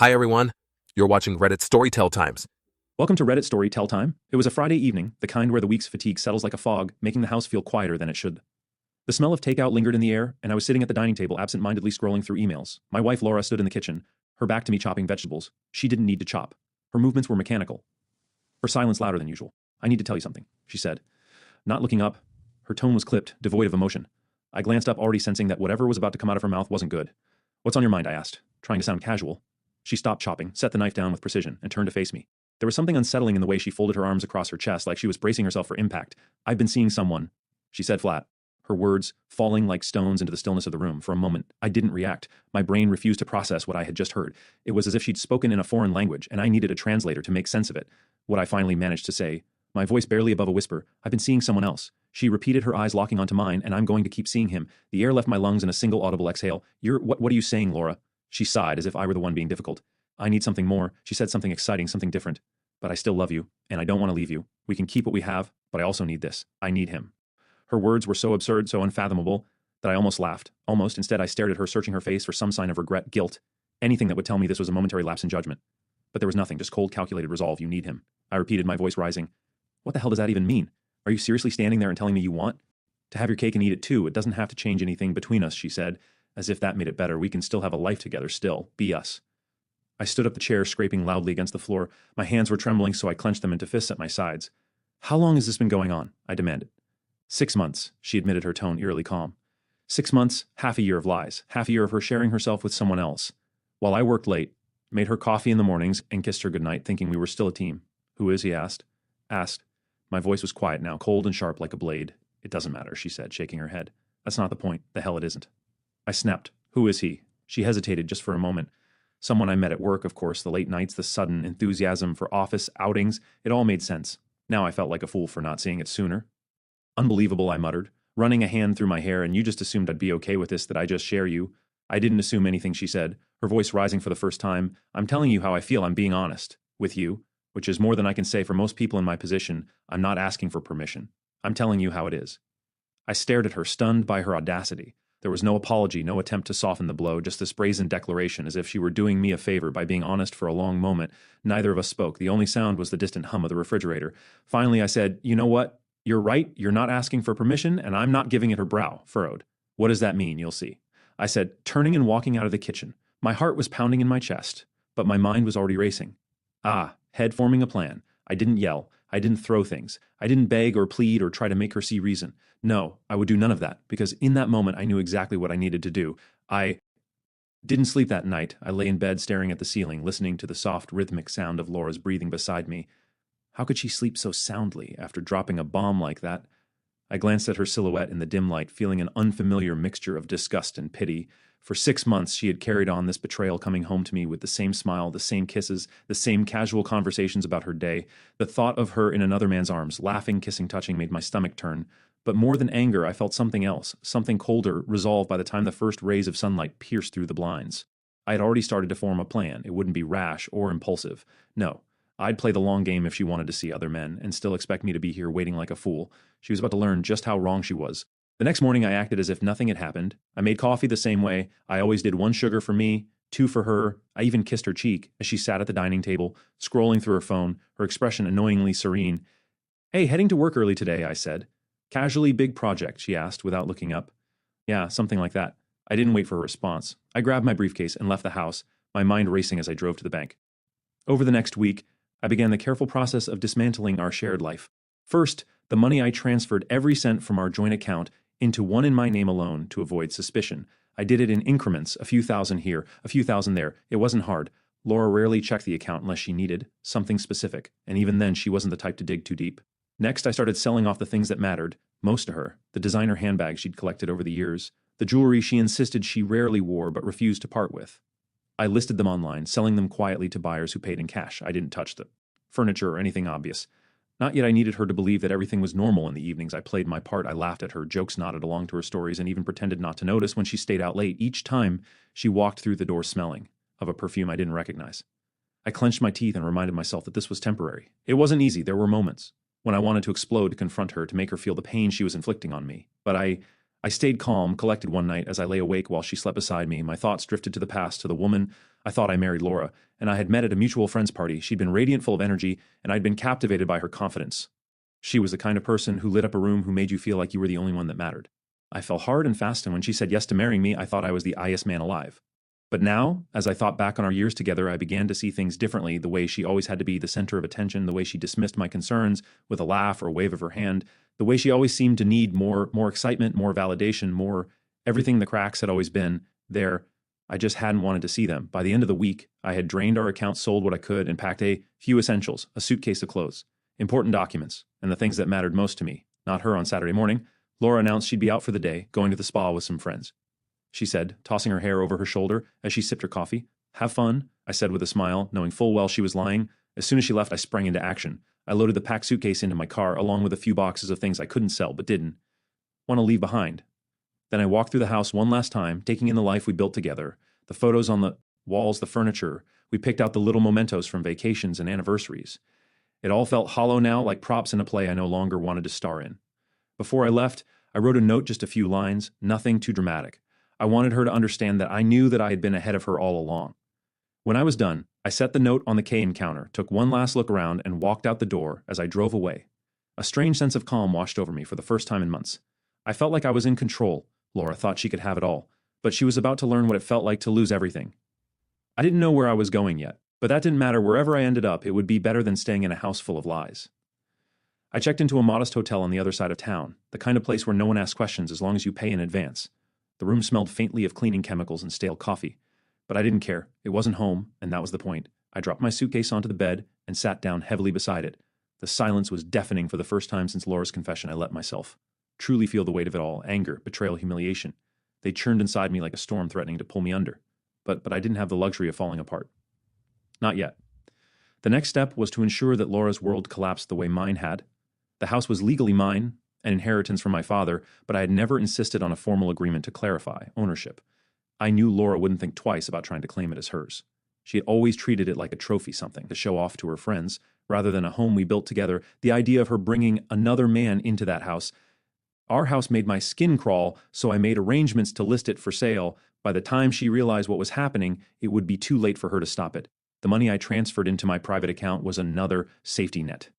Hi everyone, you're watching Reddit Storytell Times. Welcome to Reddit Story Tell Time. It was a Friday evening, the kind where the week's fatigue settles like a fog, making the house feel quieter than it should. The smell of takeout lingered in the air, and I was sitting at the dining table absent-mindedly scrolling through emails. My wife Laura stood in the kitchen, her back to me chopping vegetables. She didn't need to chop. Her movements were mechanical. Her silence louder than usual. "I need to tell you something," she said. Not looking up, her tone was clipped, devoid of emotion. I glanced up, already sensing that whatever was about to come out of her mouth wasn't good. "What's on your mind?" I asked, trying to sound casual. She stopped chopping, set the knife down with precision, and turned to face me. There was something unsettling in the way she folded her arms across her chest, like she was bracing herself for impact. "I've been seeing someone," she said flat, her words falling like stones into the stillness of the room. For a moment, I didn't react. My brain refused to process what I had just heard. It was as if she'd spoken in a foreign language, and I needed a translator to make sense of it. What I finally managed to say, my voice barely above a whisper, "I've been seeing someone else." She repeated, her eyes locking onto mine, "and I'm going to keep seeing him." The air left my lungs in a single audible exhale. What are you saying, Laura?" She sighed, as if I were the one being difficult. "I need something more." She said, "something exciting, something different. But I still love you, and I don't want to leave you. We can keep what we have, but I also need this. I need him." Her words were so absurd, so unfathomable, that I almost laughed. Instead, I stared at her, searching her face for some sign of regret, guilt, anything that would tell me this was a momentary lapse in judgment. But there was nothing, just cold, calculated resolve. "You need him," I repeated, my voice rising. "What the hell does that even mean? Are you seriously standing there and telling me you want to have your cake and eat it too? It doesn't have to change anything between us," she said, as if that made it better. "We can still have a life together, still be us." I stood up, the chair scraping loudly against the floor. My hands were trembling, so I clenched them into fists at my sides. "How long has this been going on?" I demanded. 6 months, she admitted, her tone eerily calm. 6 months, half a year of lies, half a year of her sharing herself with someone else. While I worked late, made her coffee in the mornings, and kissed her goodnight, thinking we were still a team. "Who is he?" Asked. My voice was quiet now, cold and sharp like a blade. "It doesn't matter," she said, shaking her head. "That's not the point. The hell it isn't." I snapped. "Who is he?" She hesitated just for a moment. Someone I met at work, of course, the late nights, the sudden enthusiasm for office outings. It all made sense. Now I felt like a fool for not seeing it sooner. "Unbelievable," I muttered, running a hand through my hair. "And you just assumed I'd be okay with this, that I just share you." "I didn't assume anything," she said, her voice rising for the first time. "I'm telling you how I feel. I'm being honest with you, which is more than I can say for most people in my position. I'm not asking for permission. I'm telling you how it is." I stared at her, stunned by her audacity. There was no apology, no attempt to soften the blow, just this brazen declaration, as if she were doing me a favor by being honest. For a long moment, neither of us spoke. The only sound was the distant hum of the refrigerator. Finally, I said, "You know what? You're right. You're not asking for permission, and I'm not giving it." Her brow furrowed. "What does that mean? You'll see," I said, turning and walking out of the kitchen. My heart was pounding in my chest, but my mind was already racing. Head forming a plan. I didn't yell. I didn't throw things. I didn't beg or plead or try to make her see reason. No, I would do none of that, because in that moment I knew exactly what I needed to do. I didn't sleep that night. I lay in bed staring at the ceiling, listening to the soft, rhythmic sound of Laura's breathing beside me. How could she sleep so soundly after dropping a bomb like that? I glanced at her silhouette in the dim light, feeling an unfamiliar mixture of disgust and pity. For 6 months, she had carried on this betrayal, coming home to me with the same smile, the same kisses, the same casual conversations about her day. The thought of her in another man's arms, laughing, kissing, touching, made my stomach turn. But more than anger, I felt something else, something colder, resolve by the time the first rays of sunlight pierced through the blinds. I had already started to form a plan. It wouldn't be rash or impulsive. No, I'd play the long game if she wanted to see other men, and still expect me to be here waiting like a fool. She was about to learn just how wrong she was. The next morning, I acted as if nothing had happened. I made coffee the same way. I always did: 1 sugar for me, 2 for her. I even kissed her cheek as she sat at the dining table, scrolling through her phone, her expression annoyingly serene. "Hey, heading to work early today," I said. "Casually, big project?" she asked without looking up. "Yeah, something like that." I didn't wait for a response. I grabbed my briefcase and left the house, my mind racing as I drove to the bank. Over the next week, I began the careful process of dismantling our shared life. First, the money I transferred, every cent from our joint account, into one in my name alone to avoid suspicion. I did it in increments, a few thousand here, a few thousand there. It wasn't hard. Laura rarely checked the account unless she needed something specific, and even then she wasn't the type to dig too deep. Next, I started selling off the things that mattered most to her: the designer handbags she'd collected over the years, the jewelry she insisted she rarely wore but refused to part with. I listed them online, selling them quietly to buyers who paid in cash. I didn't touch the furniture or anything obvious. Not yet I needed her to believe that everything was normal in the evenings. I played my part. I laughed at her, jokes nodded along to her stories, and even pretended not to notice when she stayed out late. Each time, she walked through the door smelling of a perfume I didn't recognize. I clenched my teeth and reminded myself that this was temporary. It wasn't easy. There were moments when I wanted to explode, to confront her, to make her feel the pain she was inflicting on me. But I I stayed calm, collected one night as I lay awake while she slept beside me. My thoughts drifted to the past, to the woman I thought I married, Laura, and I had met at a mutual friend's party. She'd been radiant, full of energy, and I'd been captivated by her confidence. She was the kind of person who lit up a room, who made you feel like you were the only one that mattered. I fell hard and fast, and when she said yes to marrying me, I thought I was the highest man alive. But now, as I thought back on our years together, I began to see things differently, the way she always had to be the center of attention, the way she dismissed my concerns with a laugh or a wave of her hand, the way she always seemed to need more excitement, more validation, more everything the cracks had always been there. I just hadn't wanted to see them. By the end of the week, I had drained our account, sold what I could, and packed a few essentials, a suitcase of clothes, important documents, and the things that mattered most to me. Not her. On Saturday morning, Laura announced she'd be out for the day, going to the spa with some friends. She said, tossing her hair over her shoulder as she sipped her coffee. Have fun, I said with a smile, knowing full well she was lying. As soon as she left, I sprang into action. I loaded the packed suitcase into my car, along with a few boxes of things I couldn't sell but didn't want to leave behind. Then I walked through the house one last time, taking in the life we built together, the photos on the walls, the furniture. We picked out the little mementos from vacations and anniversaries. It all felt hollow now, like props in a play I no longer wanted to star in. Before I left, I wrote a note, just a few lines, nothing too dramatic. I wanted her to understand that I knew that I had been ahead of her all along. When I was done, I set the note on the cane counter, took one last look around, and walked out the door as I drove away. A strange sense of calm washed over me for the first time in months. I felt like I was in control. Laura thought she could have it all, but she was about to learn what it felt like to lose everything. I didn't know where I was going yet, but that didn't matter. Wherever I ended up, it would be better than staying in a house full of lies. I checked into a modest hotel on the other side of town, the kind of place where no one asks questions as long as you pay in advance. The room smelled faintly of cleaning chemicals and stale coffee. But I didn't care. It wasn't home, and that was the point. I dropped my suitcase onto the bed and sat down heavily beside it. The silence was deafening. For the first time since Laura's confession, I let myself truly feel the weight of it all: anger, betrayal, humiliation. They churned inside me like a storm threatening to pull me under. But I didn't have the luxury of falling apart. Not yet. The next step was to ensure that Laura's world collapsed the way mine had. The house was legally mine, an inheritance from my father, but I had never insisted on a formal agreement to clarify ownership. I knew Laura wouldn't think twice about trying to claim it as hers. She had always treated it like a trophy, something to show off to her friends, rather than a home we built together. The idea of her bringing another man into that house, our house, made my skin crawl, so I made arrangements to list it for sale. By the time she realized what was happening, it would be too late for her to stop it. The money I transferred into my private account was another safety net.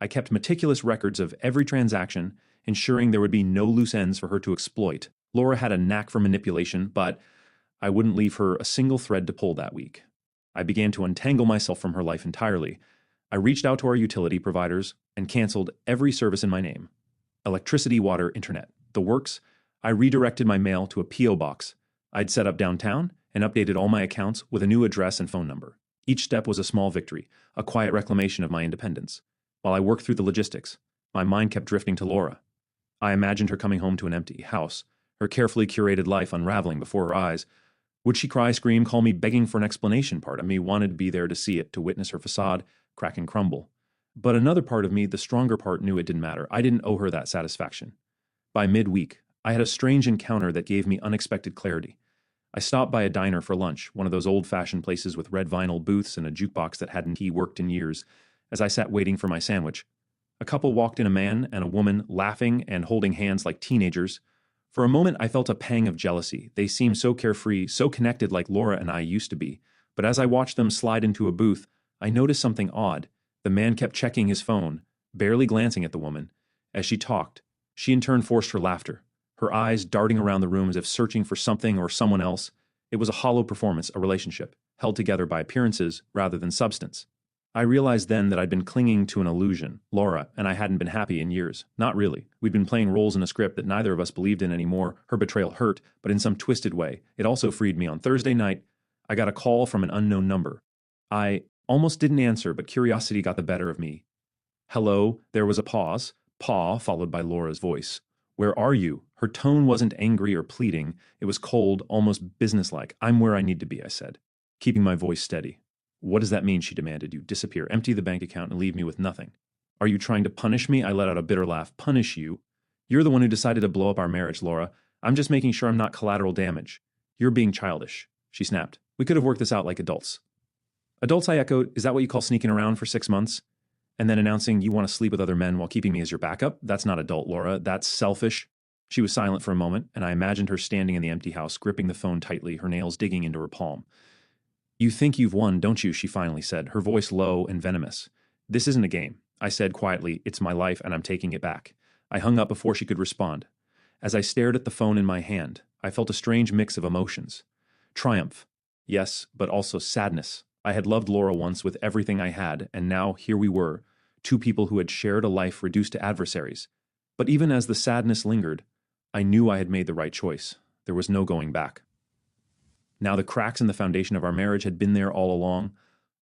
I kept meticulous records of every transaction, ensuring there would be no loose ends for her to exploit. Laura had a knack for manipulation, but I wouldn't leave her a single thread to pull that week. I began to untangle myself from her life entirely. I reached out to our utility providers and canceled every service in my name. Electricity, water, internet, the works. I redirected my mail to a P.O. box I'd set up downtown and updated all my accounts with a new address and phone number. Each step was a small victory, a quiet reclamation of my independence. While I worked through the logistics, my mind kept drifting to Laura. I imagined her coming home to an empty house, her carefully curated life unraveling before her eyes. Would she cry, scream, call me, begging for an explanation? Part of me wanted to be there to see it, to witness her facade crack and crumble. But another part of me, the stronger part, knew it didn't matter. I didn't owe her that satisfaction. By midweek, I had a strange encounter that gave me unexpected clarity. I stopped by a diner for lunch, one of those old-fashioned places with red vinyl booths and a jukebox that hadn't worked in years. As I sat waiting for my sandwich, a couple walked in, a man and a woman, laughing and holding hands like teenagers. For a moment, I felt a pang of jealousy. They seemed so carefree, so connected, like Laura and I used to be. But as I watched them slide into a booth, I noticed something odd. The man kept checking his phone, barely glancing at the woman. As she talked, she in turn forced her laughter, her eyes darting around the room as if searching for something or someone else. It was a hollow performance, a relationship, held together by appearances rather than substance. I realized then that I'd been clinging to an illusion. Laura and I hadn't been happy in years. Not really. We'd been playing roles in a script that neither of us believed in anymore. Her betrayal hurt, but in some twisted way. It also freed me. On Thursday night, I got a call from an unknown number. I almost didn't answer, but curiosity got the better of me. Hello. There was a pause. Paw, followed by Laura's voice. Where are you? Her tone wasn't angry or pleading. It was cold, almost businesslike. I'm where I need to be, I said, keeping my voice steady. What does that mean? She demanded. You disappear, empty the bank account, and leave me with nothing. Are you trying to punish me? I let out a bitter laugh. Punish you? You're the one who decided to blow up our marriage, Laura. I'm just making sure I'm not collateral damage. You're being childish, she snapped. We could have worked this out like adults. Adults, I echoed. Is that what you call sneaking around for 6 months? And then announcing you want to sleep with other men while keeping me as your backup? That's not adult, Laura. That's selfish. She was silent for a moment, and I imagined her standing in the empty house, gripping the phone tightly, her nails digging into her palm. "You think you've won, don't you?" she finally said, her voice low and venomous. "This isn't a game," I said quietly. "It's my life, and I'm taking it back." I hung up before she could respond. As I stared at the phone in my hand, I felt a strange mix of emotions. Triumph, yes, but also sadness. I had loved Laura once with everything I had, and now here we were, two people who had shared a life reduced to adversaries. But even as the sadness lingered, I knew I had made the right choice. There was no going back. Now the cracks in the foundation of our marriage had been there all along.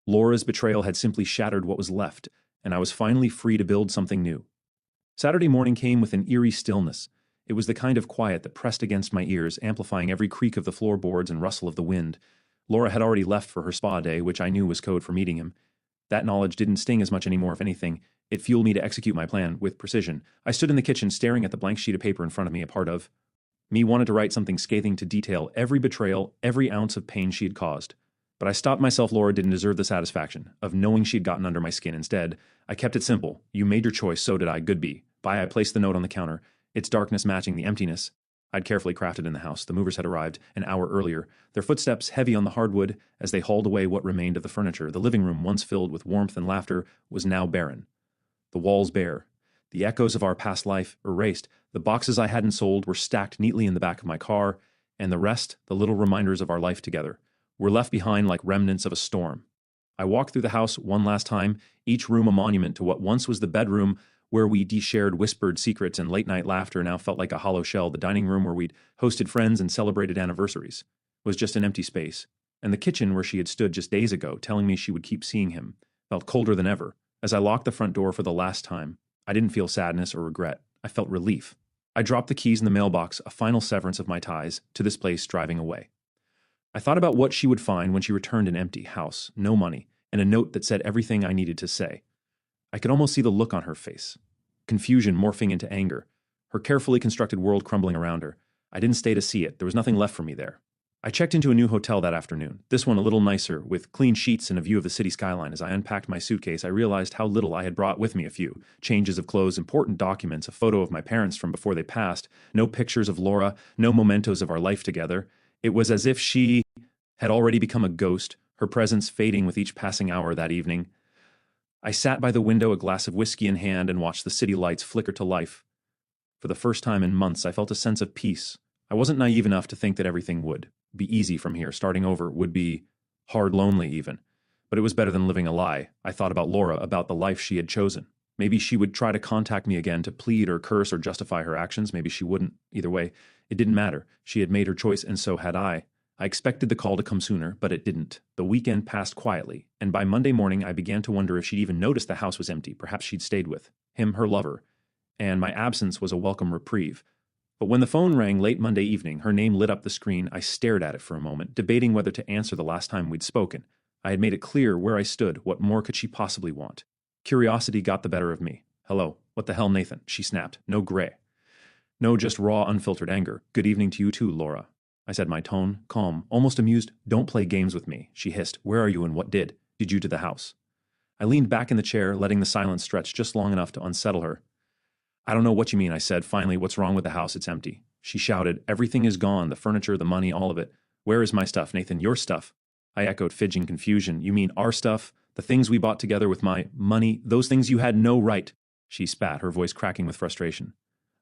Laura's betrayal had simply shattered what was left, and I was finally free to build something new. Saturday morning came with an eerie stillness. It was the kind of quiet that pressed against my ears, amplifying every creak of the floorboards and rustle of the wind. Laura had already left for her spa day, which I knew was code for meeting him. That knowledge didn't sting as much anymore, if anything. It fueled me to execute my plan with precision. I stood in the kitchen staring at the blank sheet of paper in front of me, a part of me wanted to write something scathing to detail every betrayal, every ounce of pain she had caused. But I stopped myself. Laura didn't deserve the satisfaction of knowing she'd gotten under my skin. Instead, I kept it simple. You made your choice, so did I. Goodbye. Bye. I placed the note on the counter, its darkness matching the emptiness I'd carefully crafted in the house. The movers had arrived an hour earlier, their footsteps heavy on the hardwood as they hauled away what remained of the furniture. The living room, once filled with warmth and laughter, was now barren. The walls bare. The echoes of our past life erased. The boxes I hadn't sold were stacked neatly in the back of my car, and the rest, the little reminders of our life together, were left behind like remnants of a storm. I walked through the house one last time, each room a monument to what once was the bedroom where we shared whispered secrets and late-night laughter now felt like a hollow shell. The dining room where we'd hosted friends and celebrated anniversaries was just an empty space, and the kitchen where she had stood just days ago telling me she would keep seeing him felt colder than ever. As I locked the front door for the last time, I didn't feel sadness or regret. I felt relief. I dropped the keys in the mailbox, a final severance of my ties to this place, driving away. I thought about what she would find when she returned: an empty house, no money, and a note that said everything I needed to say. I could almost see the look on her face. Confusion morphing into anger. Her carefully constructed world crumbling around her. I didn't stay to see it. There was nothing left for me there. I checked into a new hotel that afternoon, this one a little nicer, with clean sheets and a view of the city skyline. As I unpacked my suitcase, I realized how little I had brought with me: a few changes of clothes, important documents, a photo of my parents from before they passed, no pictures of Laura, no mementos of our life together. It was as if she had already become a ghost, her presence fading with each passing hour that evening. I sat by the window, a glass of whiskey in hand, and watched the city lights flicker to life. For the first time in months, I felt a sense of peace. I wasn't naive enough to think that everything would be easy from here. Starting over would be hard, lonely even. But it was better than living a lie. I thought about Laura, about the life she had chosen. Maybe she would try to contact me again to plead or curse or justify her actions. Maybe she wouldn't. Either way, it didn't matter. She had made her choice, and so had I. I expected the call to come sooner, but it didn't. The weekend passed quietly, and by Monday morning I began to wonder if she'd even noticed the house was empty. Perhaps she'd stayed with him, her lover, and my absence was a welcome reprieve. But when the phone rang late Monday evening, her name lit up the screen. I stared at it for a moment, debating whether to answer the last time we'd spoken. I had made it clear where I stood. What more could she possibly want? Curiosity got the better of me. "Hello. What the hell, Nathan?" she snapped. No gray. No, just raw, unfiltered anger. "Good evening to you too, Laura," I said, my tone calm, almost amused. "Don't play games with me," she hissed. "Where are you and what did you to the house?" I leaned back in the chair, letting the silence stretch just long enough to unsettle her. "I don't know what you mean," I said. "Finally, what's wrong with the house? It's empty." She shouted. "Everything is gone, the furniture, the money, all of it." "Where is my stuff, Nathan?" "Your stuff?" I echoed, fidgeting confusion. "You mean our stuff? The things we bought together with my money? Those things you had no right." She spat, her voice cracking with frustration.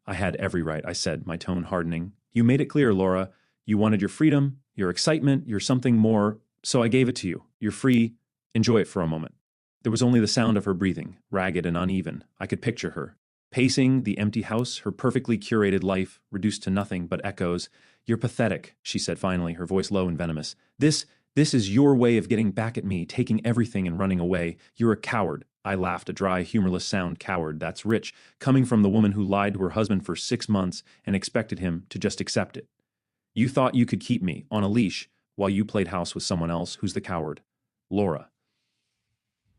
"I had every right," I said, my tone hardening. "You made it clear, Laura. You wanted your freedom, your excitement, your something more, so I gave it to you. You're free. Enjoy it for a moment." There was only the sound of her breathing, ragged and uneven. I could picture her, pacing the empty house, her perfectly curated life reduced to nothing but echoes. "You're pathetic," she said finally, her voice low and venomous. This is your way of getting back at me, taking everything and running away. You're a coward." I laughed, a dry, humorless sound. Coward, that's rich, coming from the woman who lied to her husband for 6 months and expected him to just accept it. "You thought you could keep me on a leash while you played house with someone else. Who's the coward?" "Laura."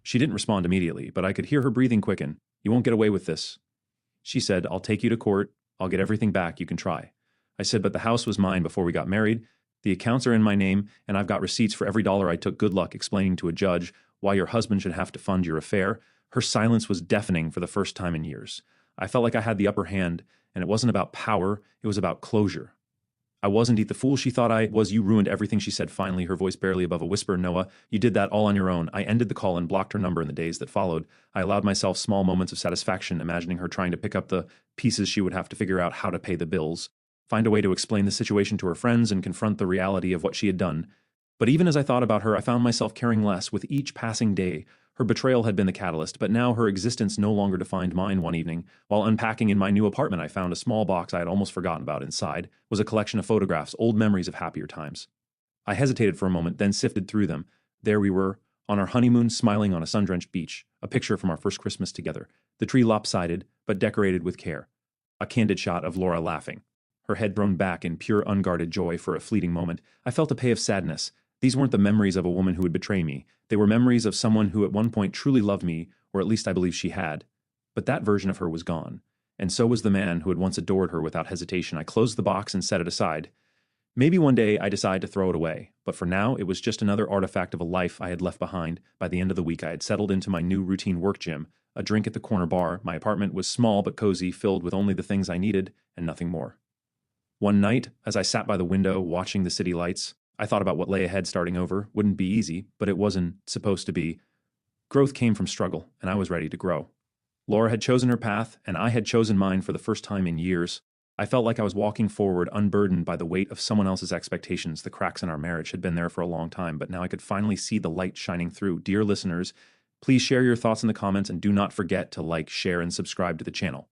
She didn't respond immediately, but I could hear her breathing quicken. "You won't get away with this," she said. "I'll take you to court. I'll get everything back. You can try." I said, "But the house was mine before we got married. The accounts are in my name, and I've got receipts for every dollar I took. Good luck explaining to a judge why your husband should have to fund your affair." Her silence was deafening for the first time in years. I felt like I had the upper hand, and it wasn't about power, it was about closure. I was indeed the fool she thought I was. You ruined everything, she said finally, her voice barely above a whisper. Noah, you did that all on your own. I ended the call and blocked her number in the days that followed. I allowed myself small moments of satisfaction, imagining her trying to pick up the pieces she would have to figure out how to pay the bills, find a way to explain the situation to her friends, and confront the reality of what she had done. But even as I thought about her, I found myself caring less with each passing day. Her betrayal had been the catalyst, but now her existence no longer defined mine. One evening, while unpacking in my new apartment, I found a small box I had almost forgotten about. Inside was a collection of photographs, old memories of happier times. I hesitated for a moment, then sifted through them. There we were, on our honeymoon, smiling on a sun-drenched beach, a picture from our first Christmas together, the tree lopsided, but decorated with care. A candid shot of Laura laughing, her head thrown back in pure unguarded joy. For a fleeting moment, I felt a pang of sadness. These weren't the memories of a woman who would betray me. They were memories of someone who at one point truly loved me, or at least I believe she had. But that version of her was gone, and so was the man who had once adored her without hesitation. I closed the box and set it aside. Maybe one day I decide to throw it away, but for now it was just another artifact of a life I had left behind. By the end of the week I had settled into my new routine work gym, a drink at the corner bar. My apartment was small but cozy, filled with only the things I needed and nothing more. One night, as I sat by the window watching the city lights, I thought about what lay ahead. Starting over wouldn't be easy, but it wasn't supposed to be. Growth came from struggle, and I was ready to grow. Laura had chosen her path, and I had chosen mine for the first time in years. I felt like I was walking forward, unburdened by the weight of someone else's expectations. The cracks in our marriage had been there for a long time, but now I could finally see the light shining through. Dear listeners, please share your thoughts in the comments, and do not forget to like, share, and subscribe to the channel.